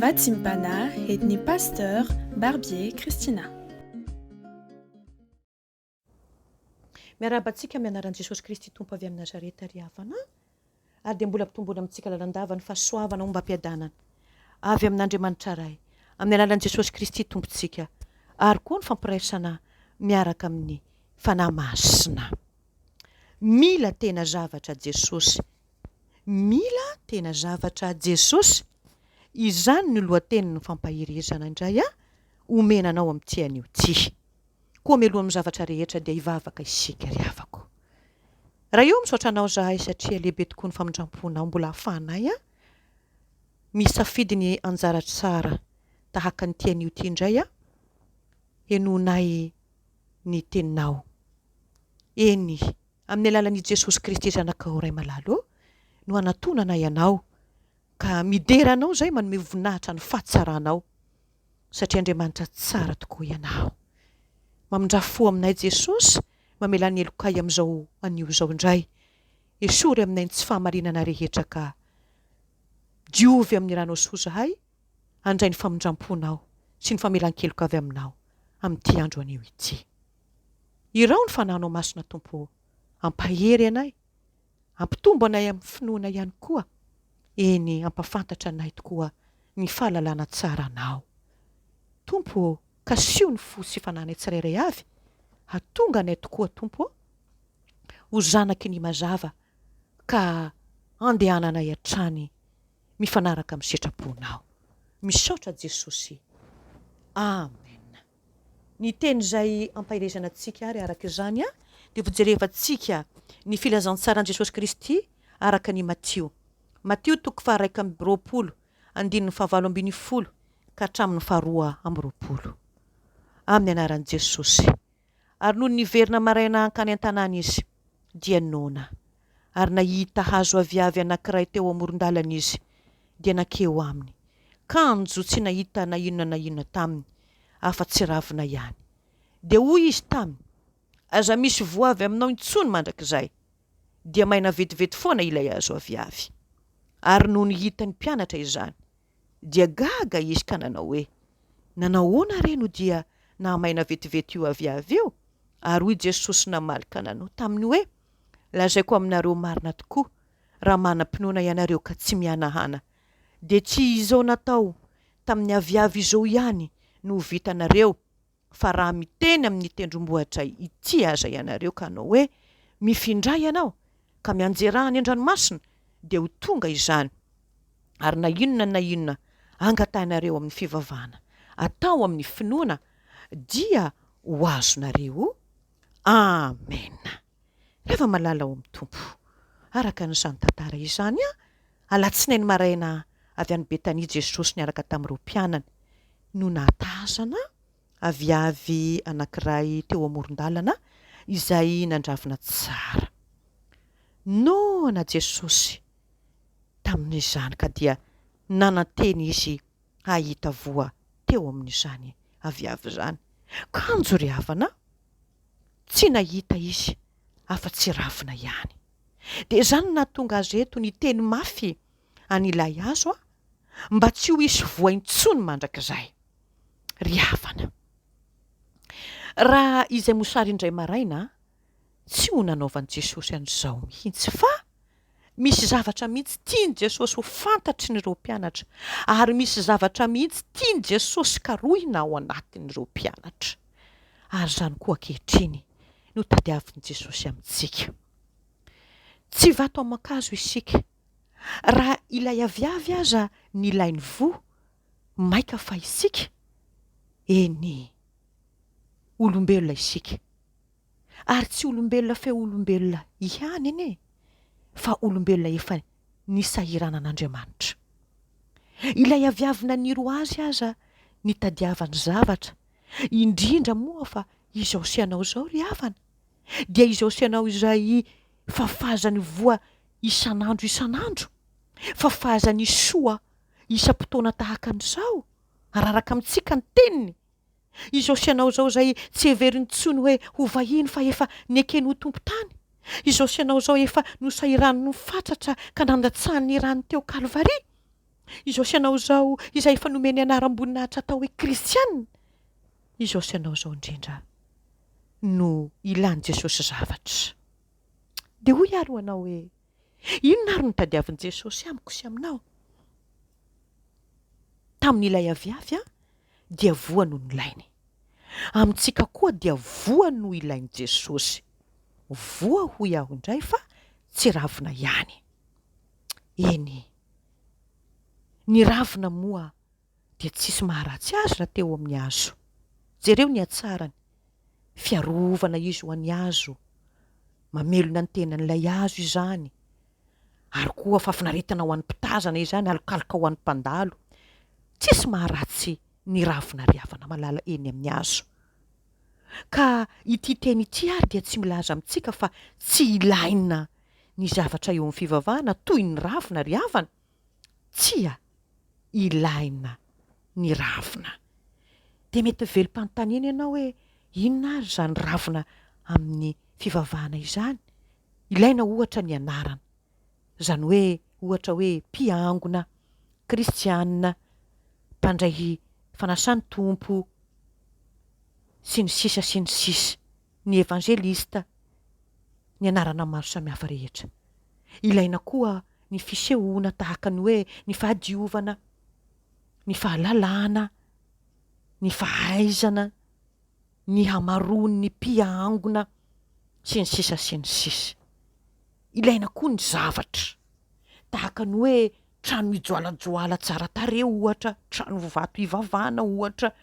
Vatimpana etni pasteur Barbier Kristina. Miarabantsika mianaran'i Jesosy Kristy tompo avy amin'ny Nazareta ry havana, ary dia mbola mitombona amintsika lalandava ny fahasoavana omba ampiadanana avy amin'Andriamanitra iray amin'ny alalan'i Jesosy Kristy tompontsika, ary koa ny fampiraisana miaraka amin'ny fanahy masina. Mila tena zavatra Jesosy, mila tena zavatra Jesosy. Izany ny lohateniny fampahirezana indray omenanao amin'ity anio ity. Koa mialoha amin'ny zavatra rehetra dia hivavaka isika ry havako. Raha eo misaotra anao zahay satria lehibe tokoa ny famindramponao mbola hahafahanay misafidy ny anjara tsara tahaka ny tian'io ity indray henonay ny teninao. Eny amin'ny alalan'i Jesosy Kristy zanakao ray malalo no anatonanay ianao ka mideranao zay manome voninahitra ny fahatsaranao satria Andriamanitra tsara tokoa ianao. Mamindrafo aminay Jesosy, mamela ny elokay amin'izao anio izao indray. Esory aminay ny tsy fahamarinana rehetra ka diovy amin'ny ranao soa zahay, andray ny famindramponao sy ny famelan-keloka avy aminao amin'ity andro anio ity. Irao ny fananao masina Tompo, ampahery anay, ampitombo anay amin'ny finoana ihany koa. Eny ampafantatra anay tokoa ny fahalalana tsara anao. Tompo, kasio ny fo sy fananay tsirairay avy, hatonga anay tokoa Tompo, ho zanaky ny mazava ka andehananay hatrany mifanaraka amin'ny sitraponao. Misaotra Jesosy. Amen. Ny teny izay ampahirezana antsika ary araka izany dia vojerevantsika ny filazantsara Jesosy Kristy araka ny Matio. Matio 2:20 andininy 7:10 ka hatramin'ny 2:20. Amin'ny anaran'i Jesosy. Ary noho niverina maraina hankany an-tanàna izy, dia nona. Ary nahita hazo aviavy anankiray teo amoron-dalana izy, dia nakeo aminy. Kanjo tsy nahita na inona taminy, afa-tsy ravina ihany. Dia hoy izy taminy, aza misy voavy aminao intsony mandrakizay, dia maina vetivety foana ilay hazo aviavy. Ary noho ny hitany mpianatra izany, dia gaga izy ka nanao hoe, nanao ahoana reno dia nahamaina vetivety io aviavy io? Ary hoy Jesosy namalika nanao taminy hoe, lazaiko aminareo marina tokoa, raha manam-pinoana ianareo ka tsy mihanahana, dia tsy izao natao tamin'ny aviavy izao ihany no vitanareo, fa raha miteny amin'ny tendrombohitra ity aza ianareo ka hanao hoe, mifindray ianao ka mianjerahany an-dranomasina, dia ho tonga izany. Ary na inona angatanareo amin'ny fivavahana, atao amin'ny finoana, dia ho azonareo. Amen. Rehefa malala ao amin'ny Tompo, araka n'izany tantara izany alatsinainy maraina avy any Betania Jesosy niaraka tamin'ireo mpianany no nahatazana aviavy anankiray teo amoron-dalana izay nandravina tsara. Noana Jesosy tamin'izany ka dia nananteny izy hahita voa teo amin'izany aviavy izany. Kanjo ry havana, tsy nahita izy afa-tsy ravina ihany. Dia izany nahatonga azy eto ny teny mafy an'ilay hazo mba tsy ho hisy voa intsony mandrakizay. Ry havana, raha izay mosary indray maraina tsy ho nanaovan'i Jesosy an'izao mihitsy, fa misy zavatra mihitsy tiany Jesosy ho fantatry n'ireo mpianatra, ary misy zavatra mihitsy tiany Jesosy karohina ao anatin'ireo mpianatra. Ary izany koa ankehitriny no tadiavin'i Jesosy amintsika. Tsy vato aman-kazo isika, raha ilay aviavy aza ny ilainy voa, maika fa isika, eny olombelona isika. Ary tsy olombelona fe olombelona ihany ene, fa olombelona efa nisahirana an'Andriamanitra. Ilay aviavy naniry azy aza ny tadiavany zavatra, indrindra moa fa izao sy anao izao ry havana, dia izao sy anao izay fafazany voa isan'andro, fafazany soa isam-potoana tahaka an'izao, araraka amintsika ny teniny. Izao sy anao izao izay tsy heveriny tsony hoe ho vahiny fa efa niekeny ho tompo-tany. Izao sy anao izao efa nosahirany no fatratra ka nandatsahany ny rano teo Kalvaria. izao sy ianao zao izay efa nomeny anaram-boninahitra atao hoe kristianina, izao sy ianao zao indrindra no ilan'i Jesosy zavatra. Dia hoy ary ho anao hoe inona ary no tadiavin'i Jesosy amiko sy aminao? Tamin'ilay aviavy dia voa no nilainy. Amintsika koa dia voa no ilain'i Jesosy. Voa hoy aho indray fa tsy ravina ihany. Eny, ny ravina moa dia tsisy maharatsy azy raha teo amin'ny hazo. Jereo ny hatsarany, fiarovana izy ho an'ny hazo, mamelona ny tenan'ilay hazo izany, ary koa fafinaretana ho an'ny mpitazana izany, alokaloka ho an'ny mpandalo. Tsisy maharatsy ny ravina riavana malala eny amin'ny hazo. Ka ity teny ity ary dia tsy milaza amintsika fa tsy ilaina ny zavatra eo amin'ny fivavahana toy ny ravina riavana. Tsia, ilaina ny ravina. Dia mety velom-panontaniana ianao hoe inona ary zany ravina amin'ny fivavahana izany? Ilaina ohatra ny anarana. Zany hoe ohatra hoe mpiangona, kristianina, mpandray fanasany tompo, sy ny sisa sy ny sisa, ny evangelista, ny anarana maro samihafa rehetra. Ilaina koa ny fisehoana tahaka ny hoe ny fahadiovana, ny fahalalana, ny fahaizana, ny hamaroany ny mpiangona, sy ny sisa sy ny sisa. Ilaina koa ny zavatra tahaka ny hoe trano ijoalajoala tsara tare ohatra, trano vato ivavana ohatra,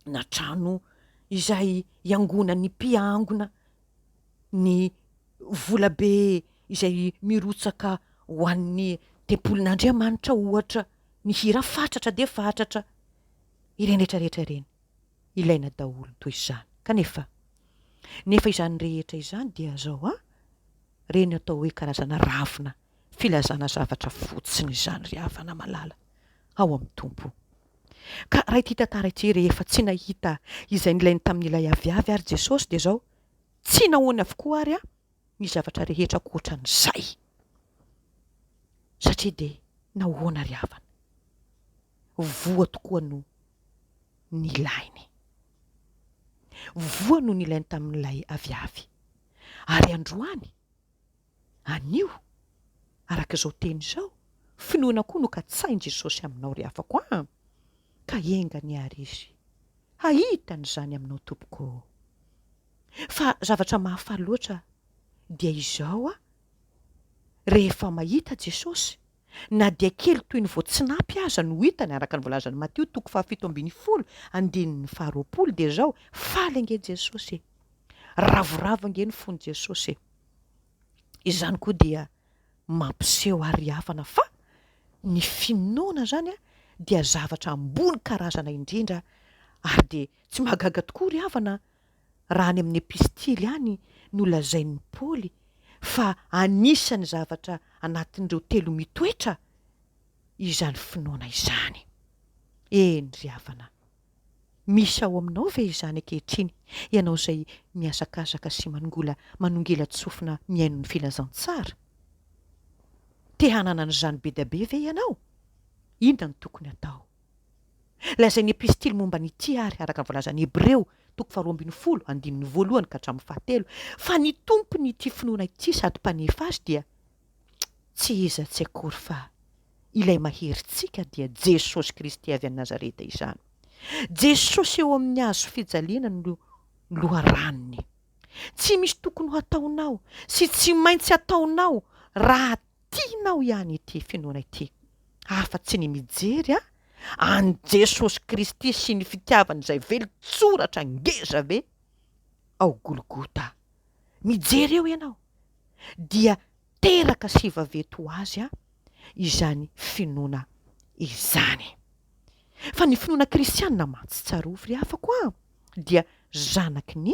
na trano izay iangonan'ny mpiangona, ny volabe izay mirotsaka ho an'ny tempolin'Andriamanitra ohatra, ny hira fatratra dia fatratra. Ireny rehetrarehetra ireny ilaina daholo toy izany. Kanefa izany rehetra izany dia zao reny atao hoe karazana ravina filazana zavatra fotsiny izany riavana malala ao amin'ny tompo. Ka raha ity tantara ity rehefa tsy nahita izay nilainy tamin'ilay aviavy ary Jesosy dia zao tsy nahoana avokoa ary ny zavatra rehetra ankoatran'izay. Satria dia nahoana riavana. Voa tokoa no nilainy. Voa no nilainy tamin'ilay aviavy. Ary androany, anio, arak'izao teny izao, finoana koa no katsainy Jesosy aminao ry havako ka engany ary izy. Ahitany izany aminao tompoko. Fa zavatra mahafaly loatra dia izao rehefa mahita Jesosy, na dia kely toy ny voatsinapy aza no hitany araka ny voalazan'i Mateo 7:20 dia zao faly ange Jesosy. Ravoravo ange ny fony Jesosy. Izany koa dia mampiseho ary havana fa ny finoana zany dia zavatra ambony karazana indrindra ary dia tsy mahagaga tokoa ry havana raha any amin'ny epistily any no lazain'ny Paoly fa anisany zavatra anatin'ireo 3 mitoetra izany finoana izany. Eny ry havana, misy ao aminao ve izany ankehitriny, ianao izay miasakasaka sy manongela tsofina miaino ny filazantsara? Te hanana an'izany be da be ve ianao? Inona no tokony atao? Lazain'ny epistily momba n'ity ary araka ny voalazan'ny Hebreo 12:1-7 fa ny tompony ity finoana ity sady mpanefa azy dia tsy iza tsy akory fa ilay maherintsika dia Jesosy Kristy avy any Nazareta izany. Jesosy eo amin'ny hazo fijaliana no loharanony. Tsy misy tokony ho ataonao sy tsy maintsy ataonao raha tianao ihany ity finoana ity. Afa-tsy ny mijery an Jesosy Kristy sy ny fitiavany izay velotsoratra ngeza be ao Golgota. Mijery eo ianao dia teraka sy vaveto azy izany finoana izany. Fa ny finoana kristianina mantsy tsarovy ry havako dia zanaky ny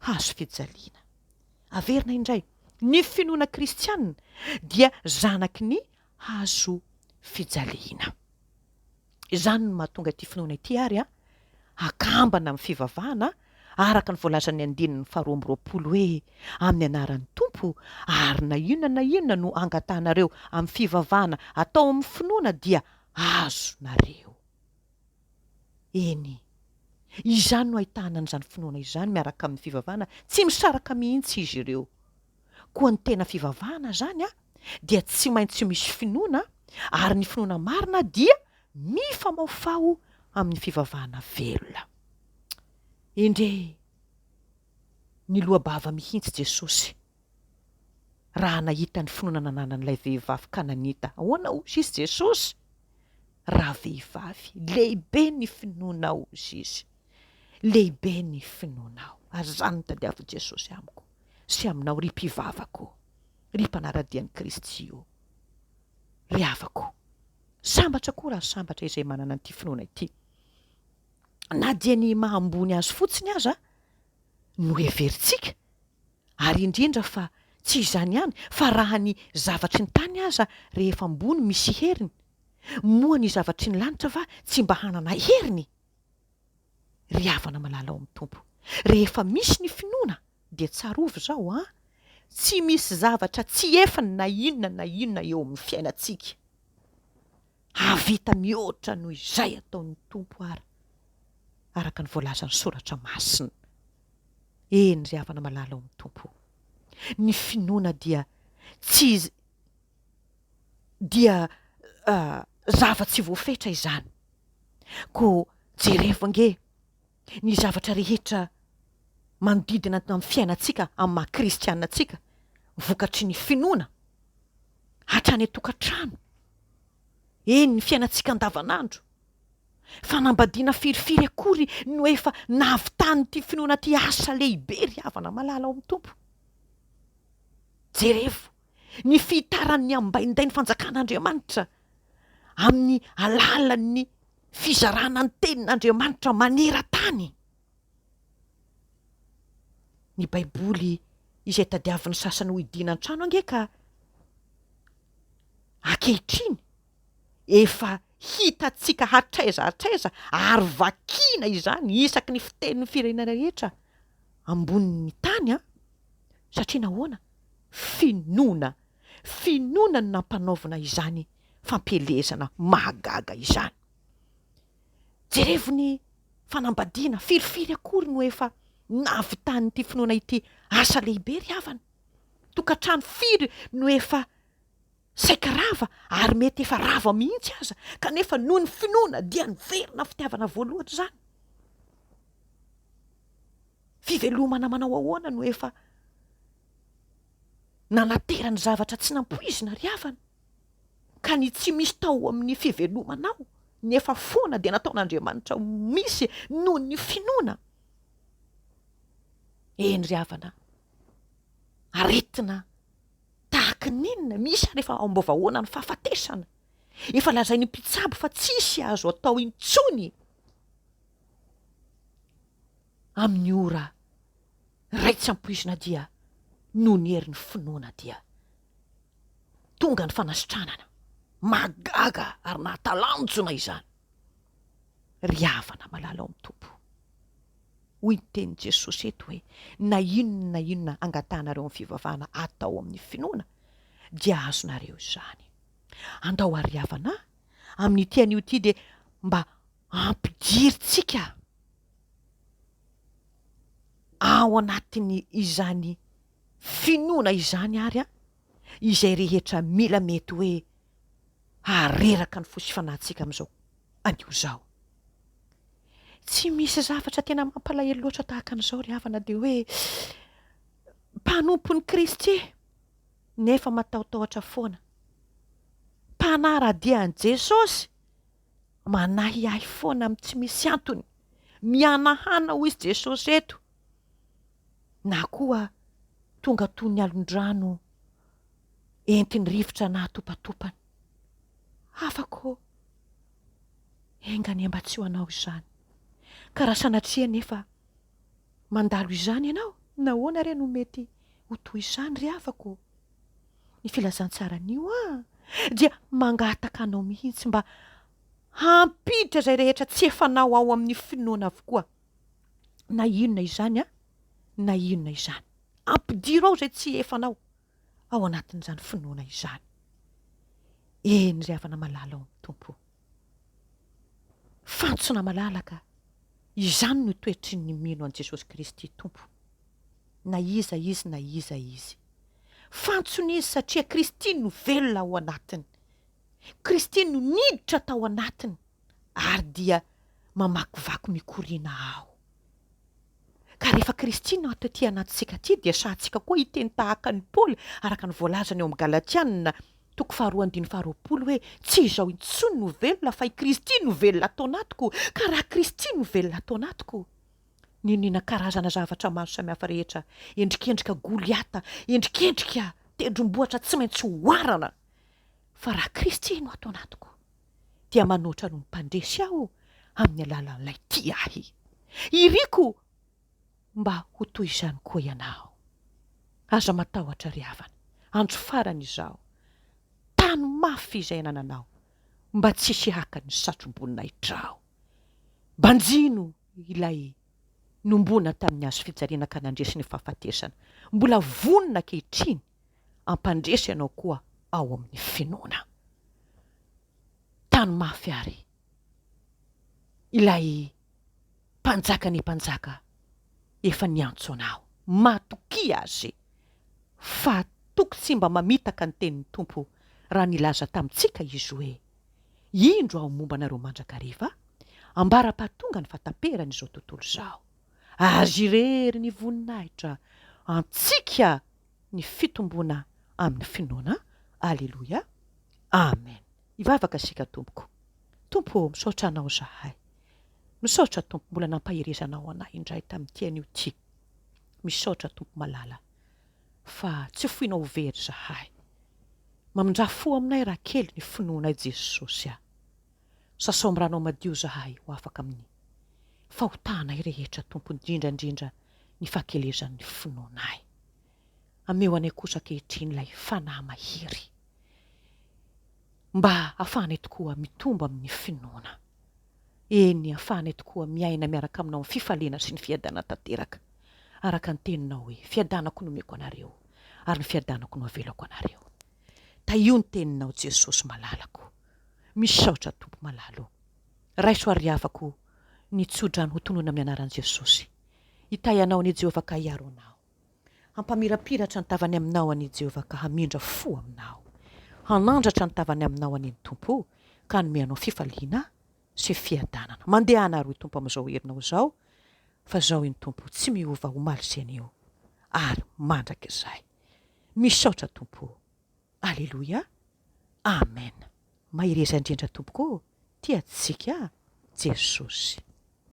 hazo fijaliana. Averina indray, ny finoana kristianina dia zanaky ny hazo fijaliana. Izany no mahatonga ity finoana ity ary akambana amin'ny fivavahana araka ny voalazan'ny 2:20 hoe amin'ny anaran'ny tompo ary na inona no angatanareo amin'ny fivavahana atao amin'ny finoana dia azo nareo. Eny, izany no ahitana an'izany finoana izany miaraka amin'ny fivavahana, tsy misaraka mihitsy izy ireo. Koa ny tena fivavahana zany dia tsy maintsy misy finoana, ary ny finoana marina dia mifamaofao amin'ny fivavahana velona. Endre ny lohabava mihitsy Jesosy raha nahita ny finoana nananan'ilay vehivavy Kananita. Ahoana ozy izy Jesosy? Raha vehivavy, lehibe ny finoanao ozy izy. Lehibe ny finoanao. Azany ny tadiavy Jesosy amiko sy aminao ry mpivavako, ry mpanaradian'i Kristy io. Ry havako, sambatra koa raha sambatra izay manana an'ity finoana ity. Na dia ny mahambony azy fotsiny aza no heverintsika, ary indrindra fa tsy izany ihany, fa raha ny zavatry ny tany aza rehefa ambony misy heriny, moa ny zavatry ny lanitra fa tsy mba hanana heriny. Ry havana malala ao amin'ny tompo, rehefa misy ny finoana dia tsarovy zao tsy misy zavatra tsy efany na inona eo amin'ny fiainantsika havita mihoatra noho izay ataon'ny tompo araka ny voalazan'ny soratra masina. Eny ry havana malala ao amin'ny tompo, ny finoana dia tsy dia zava-tsy voafetra izany. Ko jereva nge ny zavatra rehetra manodidina amin'ny fiainantsika amin'ny maha-kristianantsika vokatry ny finoana hatrany tokantrano. Eny ny fiainantsika andavanandro, fanambadiana firifiry akory no efa nahavitany ty finoana ty asa lehibe ry havana malala ao amin'ny tompo. Jerevo ny fitaran'ny ambainday ny fanjakan'Andriamanitra amin'ny alalan'ny fizarana ny tenin'Andriamanitra maneran-tany. Ny baiboly izay tadiavin'ny sasany ho idina an-trano ange ka ankehitriny efa hitatsika hatraiza ary vakina izany isaky ny fitenin'ny firenena rehetra ambonin'ny tany satria nahoana? Finoana no nampanaovina izany fampelezana mahagaga izany. Jerevo ny fanambadiana firifiry akory no efa nahavitan'ity finoana ity asa lehibe ry havana. Tokantrano firy no efa saika rava ary mety efa rava mihitsy aza, kanefa noho ny finoana dia niverina fitiavana voalohatra zany. Fivelomana manao ahoana no efa nanaterany zavatra tsy nampoizina ry havana, ka ny tsy misy tao amin'ny fivelomanao ny efa foana dia nataon'Andriamanitra misy noho ny finoana. Eny ry havana, aretina tahaka ninona misy ary efa aombaovahoana ny fahafatesana, efa lazainy mpitsabo fa tsisy azo atao intsony amin'ny ora ray tsy ampoizina dia noho ny herin'ny finoana dia tonga ny fanasitranana magaga ary nahatalanjona izany. Ry havana malala ao amin'ny tompo, hoy ny tenin'i Jesosy eto hoe na inona angatanareo amin'ny fivavahana atao amin'ny finoana dia azonareo izany. Andao ary havana amin'ny tian'io ity dia mba ampidiritsika ao anatiny izany finoana izany ary izay rehetra mila mety hoe hareraka ny fosy fanahintsika amin'izao anio zao. Tsy misy zavatra tena mampalahelo loatra tahaka an'izao ry havana dia hoe mpanompon'i Kristy nefa matahotahotra foana, mpanaradian'i Jesosy manahiahy foana amin'ny tsy misy antony, mihanahana hoy izy Jesosy eto, na koa tonga toy ny alon-drano entiny rivotra na atopatopany. Afako engany mba tsy ho anao izany, ka raha sanatria nefa mandalo izany ianao, nahoana re no mety ho toy izany ry havako? Ny filazantsaranyio dia mangataka anao mihitsy mba hampiditra izay rehetra tsy efanao ao amin'ny finoana avokoa, na inona izany a na inona izany ampidiro ao zay tsy efanao ao anatin'izany finoana izany. Eny zay avana malala ao amin'ny tompo. Fantsona malalaka izany no toetry ny mino an' Jesosy Kristy tompo. Na iza izy na iza izy. Fantsona izy satria Kristy no velona ao anatiny. Kristy no niditra tao anatiny ary dia mamakivaky mikoriana ao. Ka rehefa Kristy no ato aty anatintsika aty dia sahatsika koa hiteny tahaka ny Paoly araka ny voalazany eo amin'ny Galatianina 2:20 hoe tsy izao intsony no velona fa i Kristy no velona atao anatiko. Ka raha Kristy no velona atao anatiko, ninona karazana zavatra maro samihafa rehetra, endrikendrika Goliata, endrikendrika tendrombohitra tsy maintsy hoarana. Fa raha Kristy no atao anatiko dia manoatra no mpandresy aho amin'ny alalan'ilay tia ahy. Iriko mba ho toy izany koa ianao. Aza matahotra ry havana, andro farany izao, tany mafy izay nananao mba tsisy haka ny satromboninahitrao. Banjino ilay nombona tamin'ny hazo fijaliana ka nandresy ny fahafatesana. Mbola vonona ankehitriny ampandresy ianao koa ao amin'ny finoana. Tany mafy ary ilay mpanjakany mpanjaka efa niantso anao. Matokia azy fa toko tsy mba mamitaka ny tenin'ny tompo raha nilaza tamintsika izy hoe indro ao mombanareo mandrakariva ambara-pahatonga ny fataperany izao tontolo izao. Azy irery ny voninahitra antsika ny fitombona amin'ny finoana. Aleloia. Amen. Ivavaka sika tompoko. Tompo, misaotra anao zahay. Misaotra tompo mbola nampaherezanao anahy indray tamin'ity anio ty. Misaotra tompo malala fa tsy foinao very zahay. Mamindrafo aminay raha kely ny finoanay Jesosy aho. Sasao amin'ny ranao madio zahay ho afaka amin'ny fahotanay rehetra tompo, indrindra ny fahakelezan'ny finoanay. Ameo anay kosa ankehitriny ilay fanahy mahery mba ahafahanay tokoa mitombo amin'ny finoana. Eny ahafahanay tokoa miaina miaraka aminao amin'ny fifaliana sy ny fiadana tanteraka. Araka ny teninao hoe fiadanako nomeko anareo ary ny fiadanako no avelako anareo. Ta io ny teninao Jesosy malalako. Misaotra tompo malalo. Raiso ariavako ny tsodrany ho tonoina amin'ny anaran'i Jesosy. Hitay anao any Jehovah ka hiaro anao. Hampamirapiratra ny tavany aminao any Jehovah ka hamindra fo aminao. Hanandratra ny tavany aminao any tompo ka hanome anao fifaliana sy fiadanana. Mandeha anaroy tompo amin'izao herinao izao, fa izao iny tompo tsy miova omaly sy anio ary mandraka izay. Misaotra tompo. Aleluia. Amen. Mahireza indrindra tompoko tia antsika Jesosy.